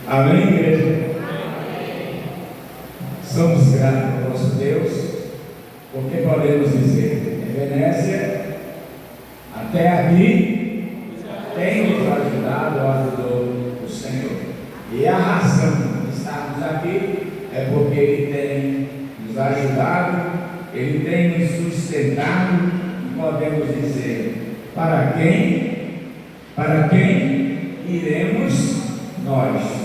Amém, igreja? Somos gratos ao nosso Deus, porque podemos dizer, Ebenezer, até aqui tem nos ajudado, ajudou o Senhor. E a razão de estarmos aqui é porque Ele tem nos ajudado, Ele tem nos sustentado, e podemos dizer, para quem iremos nós?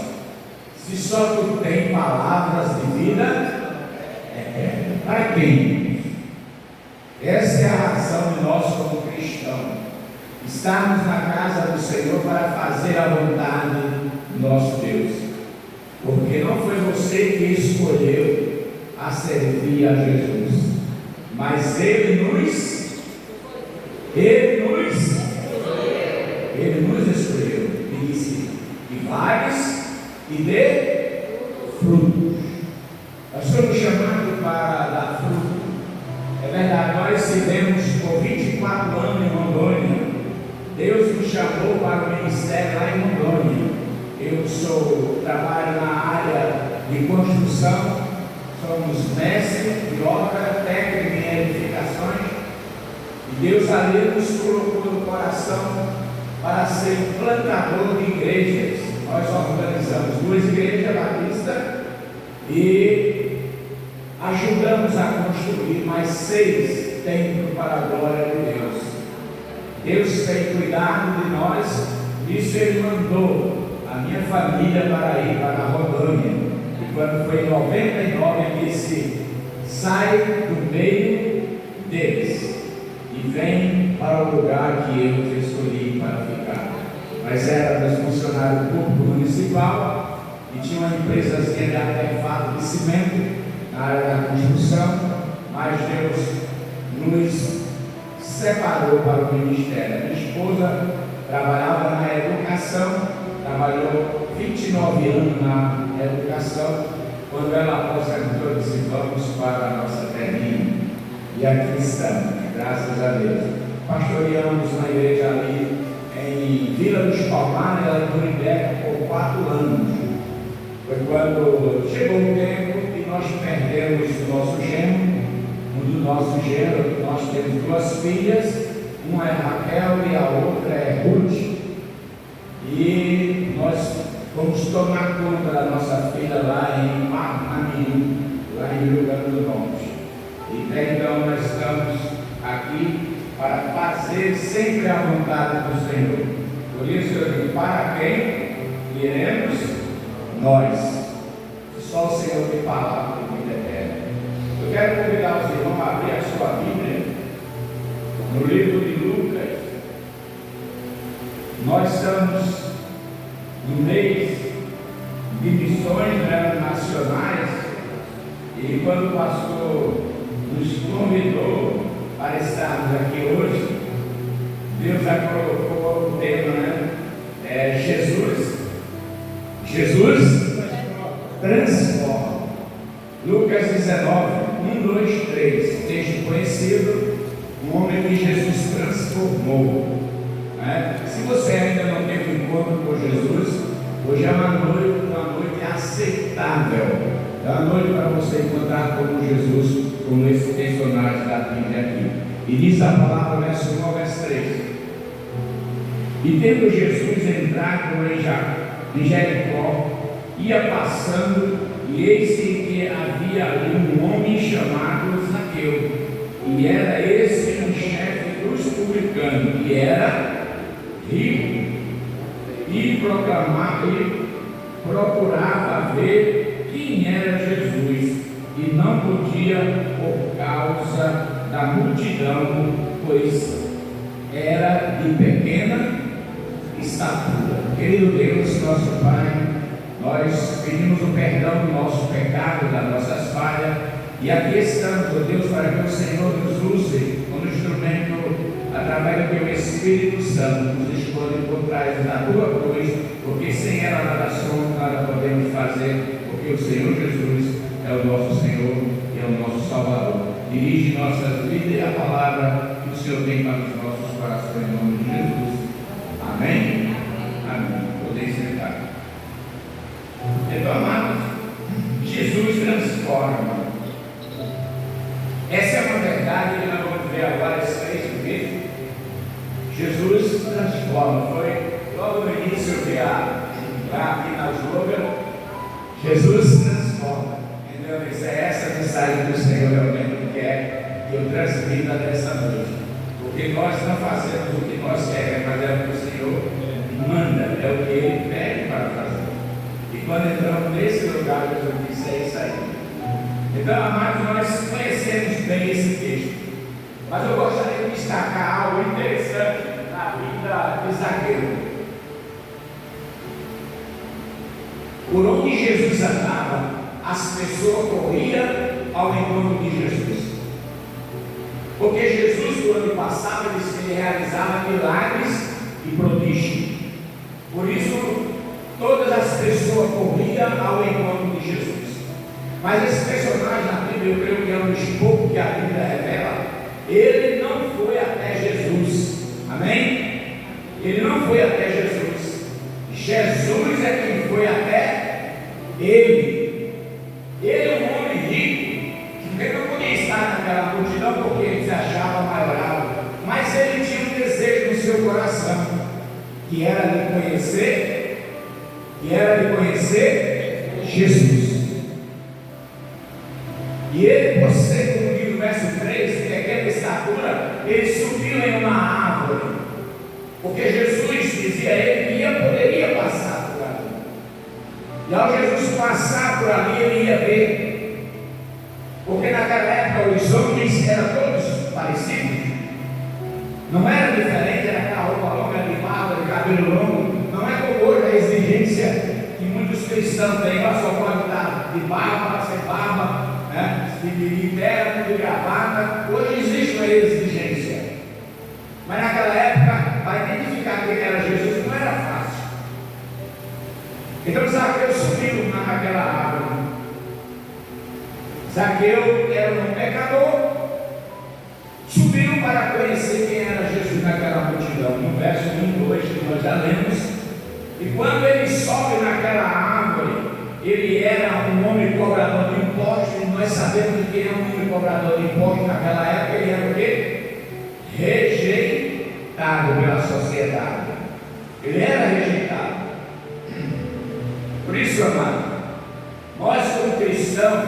Se só tu tem palavras de vida eterna, para quem? Essa é a razão de nós como cristãos estarmos na casa do Senhor para fazer a vontade do nosso Deus, porque não foi você que escolheu a servir a Jesus, mas Ele nos escolheu e disse: e vades e dê frutos. Nós somos chamados para dar fruto. É verdade, nós vivemos por 24 anos em Rondônia. Deus nos chamou para o ministério lá em Rondônia. Eu trabalho na área de construção, somos mestres de obra, técnico em edificações, e Deus ali nos colocou no coração para ser plantador de igrejas. Nós organizamos 2 igrejas batistas e ajudamos a construir mais 6 templos para a glória de Deus. Deus tem cuidado de nós, isso Ele mandou a minha família para ir para a Rondônia. E quando foi em 99, Ele disse: sai do meio deles e vem para o lugar que eu te escolhi para ficar. Mas éramos funcionários públicos municipal e tinha uma empresazinha de artefato de cimento na área da construção, mas Deus nos separou para o ministério. A minha esposa trabalhava na educação, trabalhou 29 anos na educação. Quando ela aposentou, eu disse: vamos para a nossa terrinha. E aqui estamos, graças a Deus. Pastoreamos na igreja ali em Vila dos Palmares, ela em Muribeca, por 4 anos. Foi quando chegou o tempo e nós perdemos o nosso genro, um do nosso genro. Nós temos 2 filhas, uma é Raquel e a outra é Ruth. E nós fomos tomar conta da nossa filha lá em Marmamirim, lá em Rio Grande do Norte. E então nós estamos aqui para fazer sempre a vontade do Senhor. Por isso eu digo: para quem iremos nós? Só o Senhor tem palavra de vida eterna. Eu quero convidar os irmãos a abrir a sua Bíblia no livro de Lucas. Nós estamos no mês de missões nacionais, e quando o pastor nos convidou para estarmos aqui hoje, Deus já colocou o tema, Jesus transforma. Lucas 19, 1, 2, 3, texto conhecido, um homem que Jesus transformou. Se você ainda não teve um encontro com Jesus, hoje é uma noite aceitável. É uma noite para você encontrar com Jesus, como esse personagem da Bíblia aqui. E diz a palavra, verso 1 ao verso 3: e tendo Jesus entrado em Jericó, ia passando, e eis que havia ali um homem chamado Zaqueu, e era esse um chefe dos publicanos, e era rico, e procurava ver quem era Jesus, e não podia por causa da multidão, pois era de pequena estatura. Querido Deus, nosso Pai, nós pedimos o perdão do nosso pecado, das nossas falhas, e aqui estamos, ó Deus, para que o Senhor nos use como instrumento, através do Teu Espírito Santo, nos esconde por trás da Tua cruz, porque sem ela nada somos, nada podemos fazer, porque o Senhor Jesus é o nosso Senhor e é o nosso Salvador. Dirige nossas vidas e a palavra que o Senhor tem para os nossos corações, em nome de Jesus. Amém? Amém. Podem sentar. Então, amados, Jesus transforma. Essa é uma verdade que nós vamos ver agora, esses 3 meses. Jesus transforma. Foi logo no início, eu vi lá aqui na slogan, Jesus transforma. Entendeu? Isso é essa mensagem que o Senhor realmente quer que eu transmita nessa noite. Porque nós não fazemos o que nós queremos, mas é o que o Senhor manda, é o que Ele pede para fazer. E quando entramos nesse lugar, Jesus disse: é isso aí. Então, amados, nós conhecemos bem esse texto, mas eu gostaria de destacar algo interessante na vida de Zaqueu. Por onde Jesus andava, as pessoas corriam ao encontro de Jesus, porque Jesus, quando passava, ele realizava milagres e prodígios. Por isso, todas as pessoas corriam ao encontro de Jesus. Mas esse personagem na Bíblia, eu creio que é um dos poucos que a Bíblia revela, ele não foi até Jesus. Amém? Ele não foi até Jesus. Jesus é quem foi até ele. Ele é um homem rico, que não podia estar naquela multidão porque ele se achava maioral, mas ele tinha um desejo no seu coração, que era de conhecer Jesus. E ele, por ser, como diz o verso 3, que aquela estatura, ele subiu em uma árvore, porque Jesus dizia a ele que poderia passar por ali. E ao Jesus passar por ali, ele ia ver, porque naquela época os homens eram todos parecidos, não era diferente, era aquela roupa longa de barba, de cabelo longo. Não é como hoje a exigência que muitos cristãos têm: só pode estar de barba, sem barba, né? De terno, de gravata. Hoje existe uma exigência, mas naquela época, para identificar quem era Jesus, não era fácil. Então Zaqueu subiu naquela árvore. Zaqueu era um pecador, subiu para conhecer quem era Jesus naquela multidão. No verso 1 e 2 que nós já lemos. E quando ele sobe naquela árvore, ele era um homem cobrador de impostos. E nós sabemos que é um homem cobrador de impostos naquela época. Ele era o quê? Rejeitado pela sociedade. Ele era rejeitado. Por isso, amado, nós como cristãos,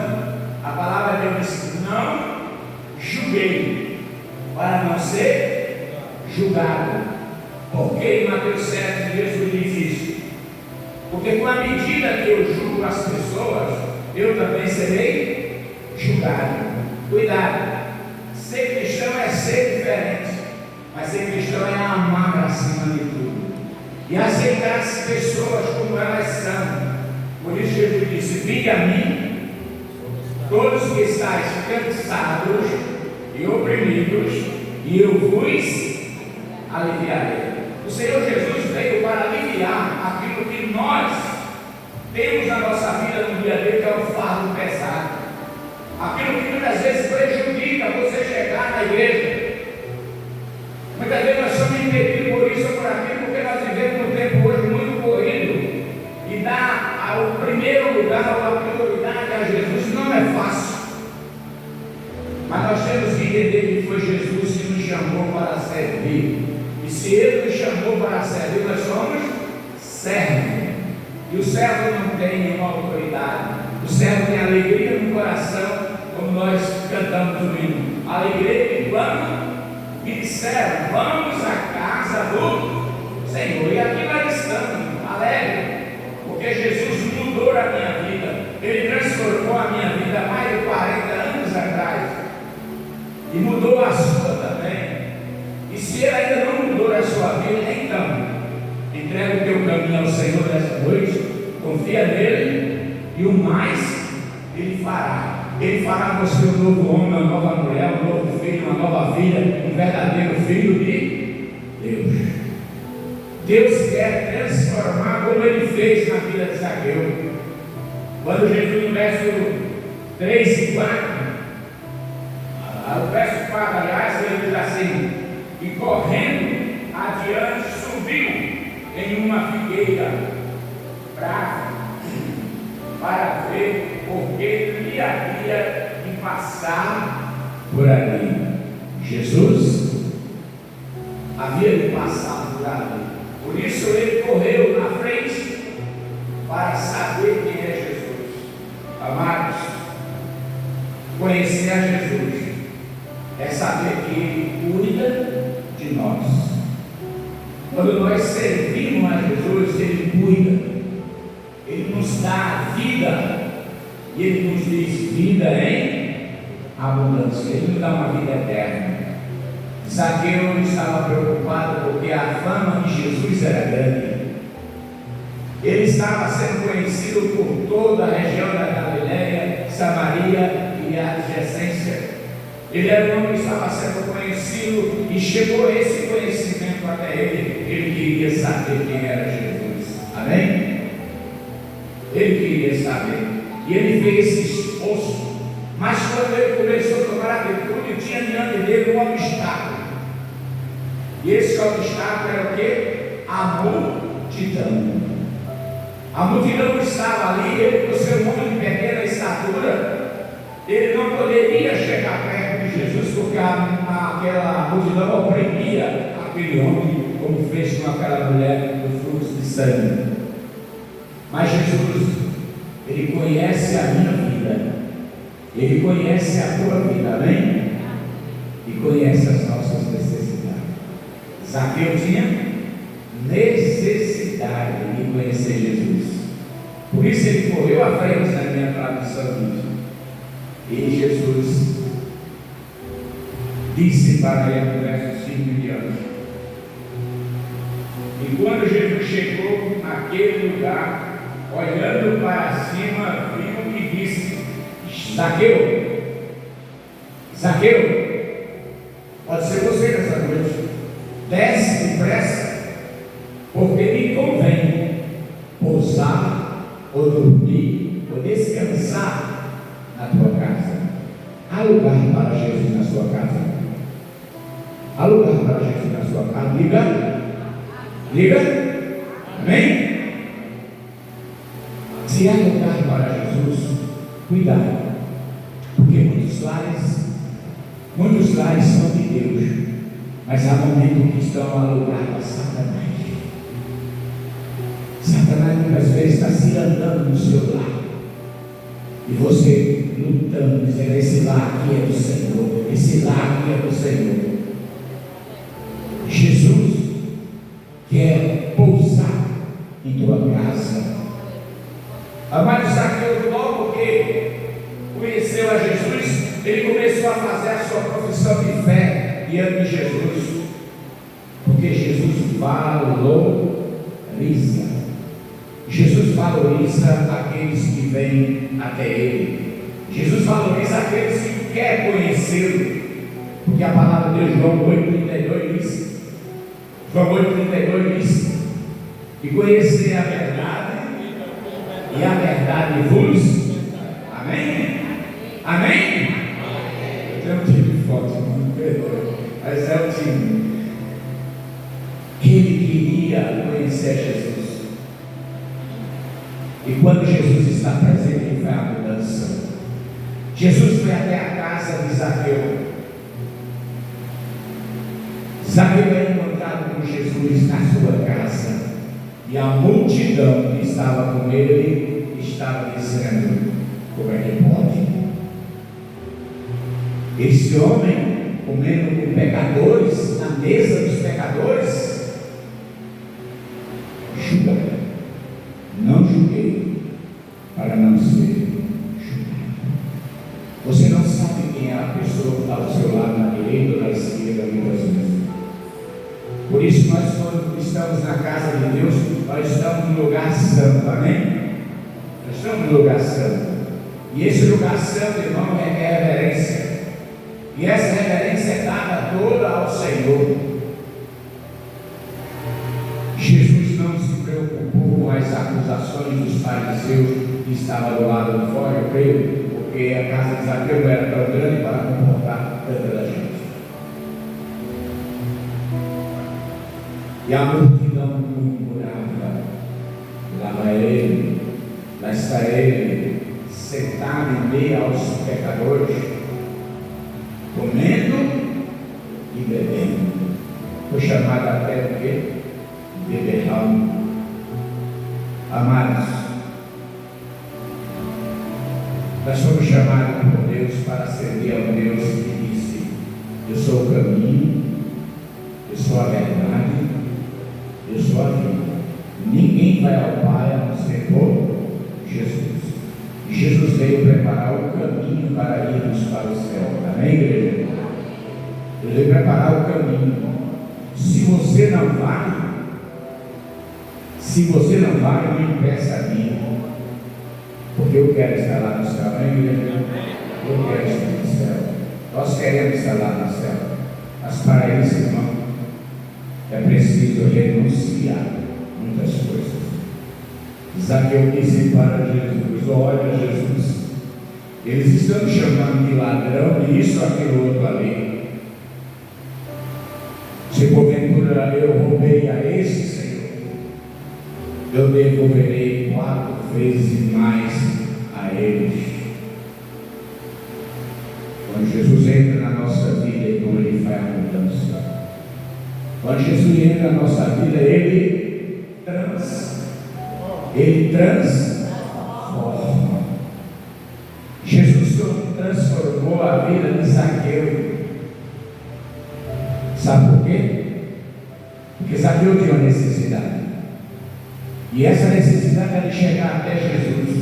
a palavra de Deus diz: não julguei, para não ser julgado. Porque em Mateus 7, Jesus diz isso: porque com a medida que eu julgo as pessoas, eu também serei julgado. Cuidado, ser cristão é ser diferente, mas ser cristão é amar acima de tudo e aceitar as pessoas como elas são. Por isso Jesus disse: vinde a mim, todos que estáis cansados e oprimidos, e eu vos aliviarei. O Senhor Jesus veio para aliviar aquilo que nós temos na nossa vida no dia a dia, que é o fardo pesado, aquilo que muitas vezes prejudica você chegar na igreja. Muitas vezes nós somos impedidos por isso ou por aquilo, porque nós vivemos um tempo hoje muito corrido, e dar ao primeiro lugar, ou a prioridade a Jesus não é fácil. Mas nós temos que entender que foi Jesus que nos chamou para servir. E se Ele nos chamou para servir, nós somos servos. E o servo não tem nenhuma autoridade. O servo tem alegria no coração, como nós cantamos no hino. Alegria de quando me disseram: vamos à casa do Senhor. E aqui nós estamos, alegre, porque Jesus mudou a minha vida. Ele transformou a minha vida há mais de 40 anos atrás. E mudou a sua também. E se Ele ainda não mudou a sua vida, então entrega o teu caminho ao Senhor nessa noite, confia nele, e o mais Ele fará. Ele fará você um novo homem, uma nova mulher, um novo filho, uma nova filha, um verdadeiro filho de Deus. Deus quer transformar como Ele fez na vida de Zaqueu. Quando Jesus, no verso 3 e 4, o verso 4, aliás, ele diz assim: e correndo adiante, subiu em uma figueira brava, para ver porque ele havia de passar por ali. Jesus havia de passar por ali. Por isso ele correu na frente para saber quem é Jesus. Amados, conhecer a Jesus é saber que Ele cuida de nós. Quando nós servimos a Jesus, Ele cuida, Ele nos dá a vida, e Ele nos diz vida em abundância. Ele nos dá uma vida eterna. Zaqueu estava preocupado porque a fama de Jesus era grande. Ele estava sendo conhecido por toda a região da Galileia, Samaria e adjacência. Ele era um homem que estava sendo conhecido e chegou esse conhecimento até ele. Ele queria saber quem era Jesus. Amém? Ele queria saber. E ele fez esse esforço. Mas quando ele começou a tomar atitude, tinha diante dele um obstáculo. E esse obstáculo era o quê? A multidão. A multidão estava ali, ele, por ser um homem de pequena estatura, ele não poderia chegar perto de Jesus, porque aquela multidão oprimia aquele homem, como fez com aquela mulher do fluxo de sangue. Mas Jesus, Ele conhece a minha vida, Ele conhece a tua vida, amém? E conhece as nossas necessidades. Zaqueu tinha necessidade de conhecer Jesus. Por isso ele correu à frente na minha tradução disso. E Jesus disse para ele no verso 5 em diante. E quando Jesus chegou naquele lugar, olhando para cima, viu e disse: Zaqueu, Zaqueu, pode ser você nessa noite, desce depressa, porque me convém pousar, ou dormir, ou descansar na tua casa. Há lugar para Jesus na sua casa? Há lugar para Jesus na sua casa? Liga? Liga? Amém? Se há lugar para Jesus, cuidado, porque muitos lares são de Deus, mas há momentos que estão a lugar para Satanás. Satanás muitas vezes está se andando no seu lar, e você lutando, dizendo: esse lar aqui é do Senhor, esse lar aqui é do Senhor. Jesus quer pousar em tua casa. Amado, Zaqueu, logo que conheceu a Jesus, ele começou a fazer a sua profissão de fé diante de Jesus, porque Jesus valoriza. Jesus valoriza aqueles que vêm até Ele. Jesus valoriza aqueles que querem conhecê-lo, porque a palavra de João 8,32 diz: João 8,32 diz: e conhecer a verdade, e a verdade vos. Amém? Amém? Eu tenho um time forte, mas é o time. Ele queria conhecer Jesus. E quando Jesus está presente, ele faz a mudança. Jesus foi até a casa de Zaqueu. Zaqueu é encontrado com Jesus na sua casa. E a multidão que estava com ele estava dizendo: como é que pode? Esse homem comendo com pecadores, na mesa dos pecadores? Julga. Não julguei para não ser julgado. Você não sabe quem é a pessoa que está ao seu lado, na direita ou na esquerda, muitas vezes. Por isso, nós, quando estamos na casa de Deus, nós estamos no lugar santo, amém? Nós estamos no lugar santo. E esse lugar santo, irmão, é reverência. E essa reverência é dada toda ao Senhor. Jesus não se preocupou com as acusações dos fariseus que estavam do lado de fora, eu creio, porque a casa de Zaqueu não era tão grande para comportar tanta gente. E a multidão murmurava: lá vai ele, lá está ele sentado em meio aos pecadores, comendo e bebendo. Foi chamado até o quê? Beberrão. Amados, nós fomos chamados por Deus para servir ao Deus que disse: eu sou o caminho, eu sou a verdade, eu sou a vida. Ninguém vai ao Pai a não ser por Jesus. E Jesus veio preparar o caminho para irmos para o céu. Amém, igreja? Ele veio preparar o caminho. Se você não vai, me impeça a mim, porque eu quero estar lá no céu. Amém, igreja? Eu quero estar no céu. Nós queremos estar lá no céu. Mas para isso, irmão, é preciso renunciar muitas coisas. Zaqueu disse para Jesus: olha, Jesus, eles estão chamando de ladrão e isso, aquilo, outro ali. Se porventura eu roubei a esse, Senhor, eu devolverei 4 vezes mais a eles. Quando Jesus entra na nossa vida, então ele faz a mudança. Quando Jesus entra na nossa vida, ele transforma. Jesus transformou a vida de Zaqueu. Sabe por quê? Porque Zaqueu tinha uma necessidade. E essa necessidade era de chegar até Jesus.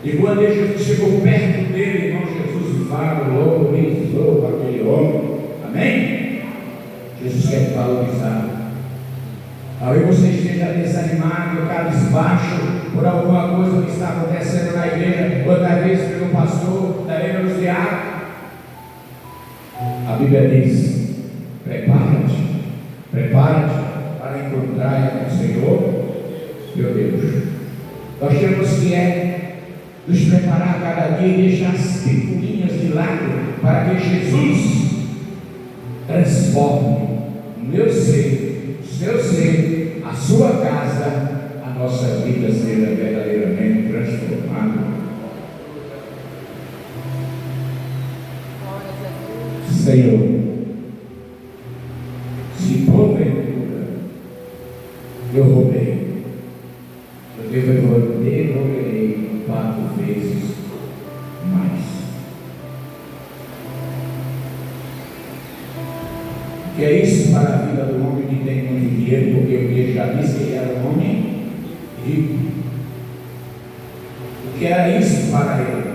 E quando Jesus chegou perto dele, irmão, Jesus valorou aquele homem. Amém? Jesus quer te valorizar. Talvez você esteja desanimado, cabisbaixo por alguma coisa que está acontecendo na igreja, ou às vezes pelo pastor, talvez pelos diáconos. A Bíblia diz: prepara-te para encontrar com o Senhor, meu Deus. Nós temos que nos preparar cada dia e deixar as picuinhas de lado para que Jesus transforme o meu ser, o seu ser, a sua casa, a nossa vida seja verdadeiramente transformada. Senhor, se porventura eu roubei, eu devolverei 4 vezes mais. Que é isso para a vida do homem que tem muito dinheiro, porque eu já disse que ele era um homem rico. O que era isso para ele?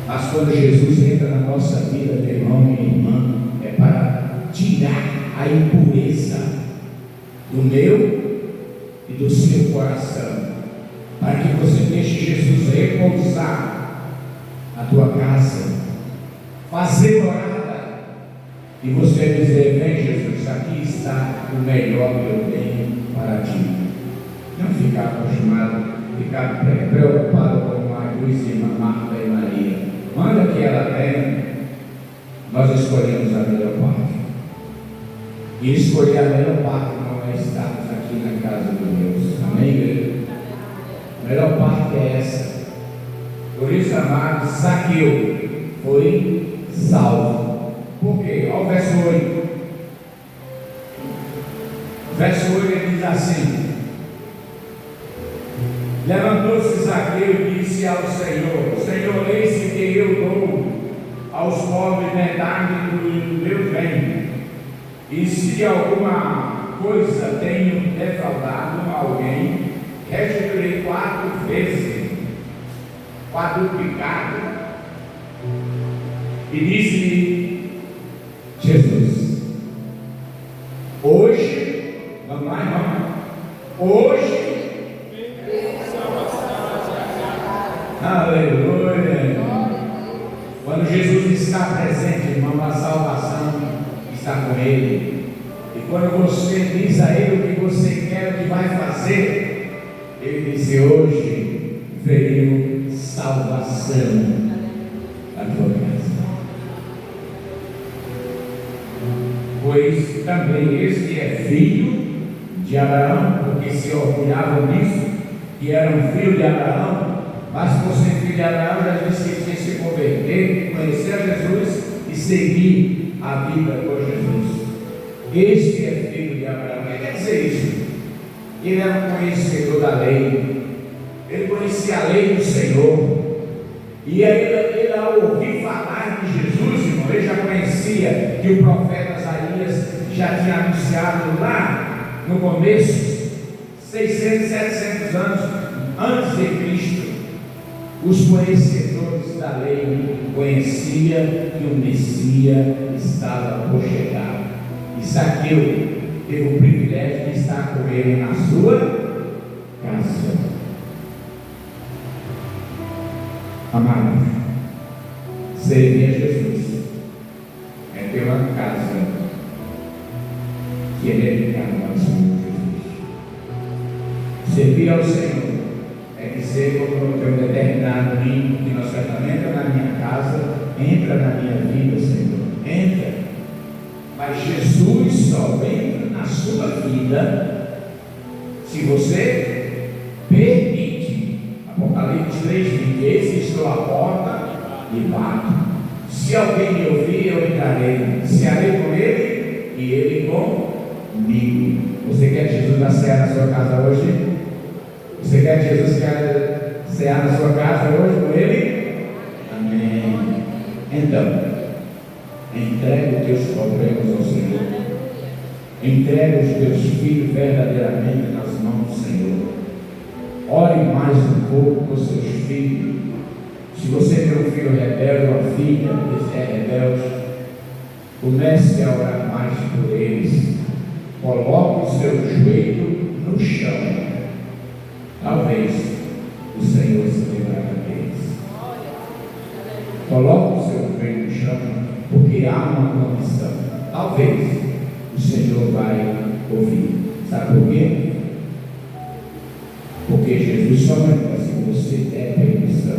Mas quando Jesus entra na nossa vida, meu irmão e irmã, é para tirar a impureza do meu e do seu coração, para que você deixe Jesus repousar na tua casa, fazer morada, e você dizer: vem Jesus, aqui está o melhor que eu tenho para ti. Não ficar acostumado, ficar preocupado com a Luísa, Marta e Maria. Manda que ela tenha, nós escolhemos a melhor parte. E escolher a melhor parte não é estarmos aqui na casa de Deus. Amém, igreja? A melhor parte é essa. Por isso, amado, Zaqueu foi salvo. Por quê? Olha o verso 8. Verso 8 ele diz assim: levantou-se Zaqueu e disse ao Senhor: Senhor, eis que eu dou aos pobres metade do meu bem, e se alguma coisa tenho defraudado alguém, restituirei 4 vezes, quadruplicado. E disse Jesus: hoje, vamos lá, irmão, hoje, aleluia. Quando Jesus está presente, irmão, a salvação está com ele. E quando você diz a ele o que você quer, o que vai fazer, ele diz: hoje veio salvação à tua casa. Pois também este é filho de Abraão, porque se orgulhavam nisso, que eram filhos de Abraão, mas por ser filho de Abraão, já disse que tinha que se converter, conhecer a Jesus e seguir a vida com Jesus. Este é filho de Abraão. O que quer dizer isso? Ele era um conhecedor da lei, ele conhecia a lei do Senhor, e ele ao ouvir falar de Jesus, irmão, ele já conhecia que o profeta Isaías já tinha anunciado lá no começo, 600, 700 anos antes de Cristo. Os conhecedores da lei conheciam que o Messias estava por chegar, e Zaqueu teve o privilégio de estar com ele na sua casa. Amados, servir a Jesus é ter uma casa que é dedicada ao Senhor Jesus. Servir ao Senhor é dizer, como eu tenho um determinado hino que nós cantamos: entra na minha casa, entra na minha vida, Senhor, entra. Mas Jesus só entra na sua vida se você permite. Apocalipse 3:20: eis que estou à porta e bato. Se alguém me ouvir, eu entrarei, cearei com ele e ele comigo. Você quer que Jesus dá ceia na sua casa hoje? Você quer que Jesus quer cear na sua casa hoje com ele? Amém. Então, entrega os teus problemas ao Senhor, entrega os teus filhos verdadeiramente nas mãos do Senhor. Ore mais um pouco com seus filhos. Se você tem um filho rebelde ou uma filha que é rebelde, comece a orar mais por eles. Coloque o seu joelho no chão. Talvez o Senhor se livrará deles. Coloque o seu joelho no chão, porque há uma condição. Talvez o Senhor vai ouvir. Sabe por quê? Porque Jesus só entra se você der permissão.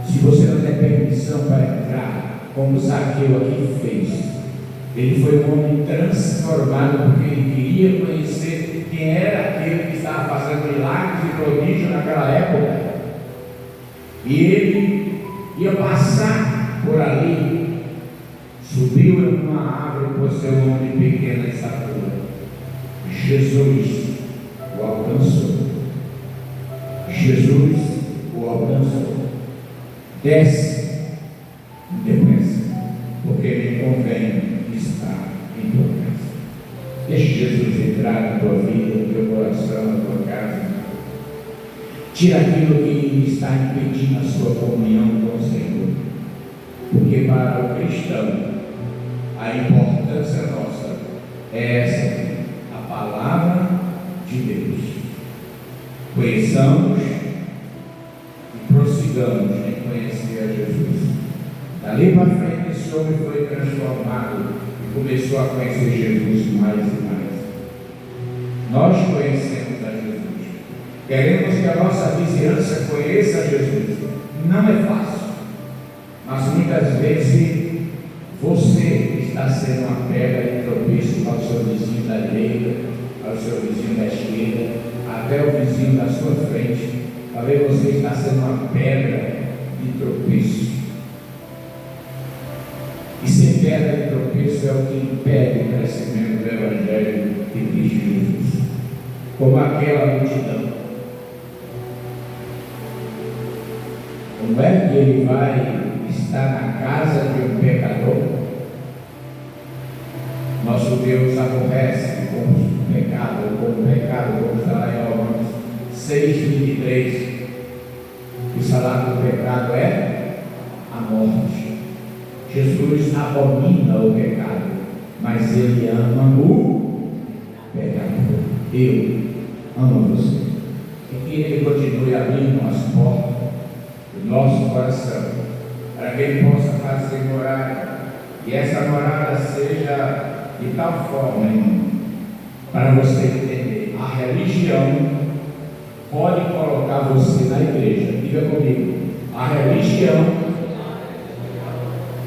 Se você não der permissão para entrar, como Zaqueu aqui fez, ele foi um homem transformado, porque ele queria conhecer quem era aquele que estava fazendo milagres e prodígios naquela época. E ele ia passar por ali, subiu em uma árvore por ser um homem pequeno de estatura. Jesus o alcançou. Jesus o alcançou. Desce depressa, porque me convém estar em tua casa. Deixe Jesus entrar na tua vida, no teu coração, na tua casa. Tira aquilo que está impedindo a sua comunhão com o Senhor. Porque para o cristão, a importância nossa é essa aqui, a palavra de Deus. Conheçamos e prossigamos em conhecer a Jesus. Dali para frente, esse homem foi transformado e começou a conhecer Jesus mais e mais. Nós conhecemos a Jesus. Queremos que a nossa vizinhança conheça a Jesus. Não é fácil, mas muitas vezes você está sendo uma pedra de tropeço para o seu vizinho da direita, para o seu vizinho da esquerda, até o vizinho da sua frente. Talvez você está sendo uma pedra de tropeço. E ser pedra de tropeço é o que impede o crescimento do Evangelho de Cristo Jesus. Como aquela multidão. Como é que ele vai estar na casa de um pecador? Nosso Deus aborrece com o pecado, como está lá em Romanos 6:23. O salário do pecado é a morte. Jesus abomina o pecado, mas ele ama o pecador. Eu amo você. E que ele continue abrindo as portas do nosso coração, para que ele possa fazer morada, e essa morada seja de tal forma, irmão, para você entender, a religião pode colocar você na igreja. Diga comigo, a religião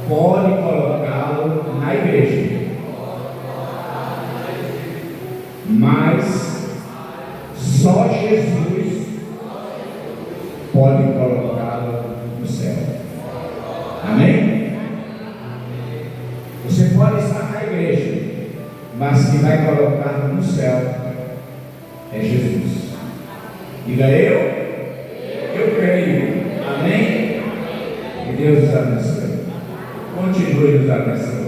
pode colocá-lo na igreja, mas só Jesus pode colocá-lo no céu. Amém? Você pode estar na igreja, mas quem vai colocá-lo no céu é Jesus. Diga eu creio. Amém? Que Deus nos abençoe. Continue nos abençoando.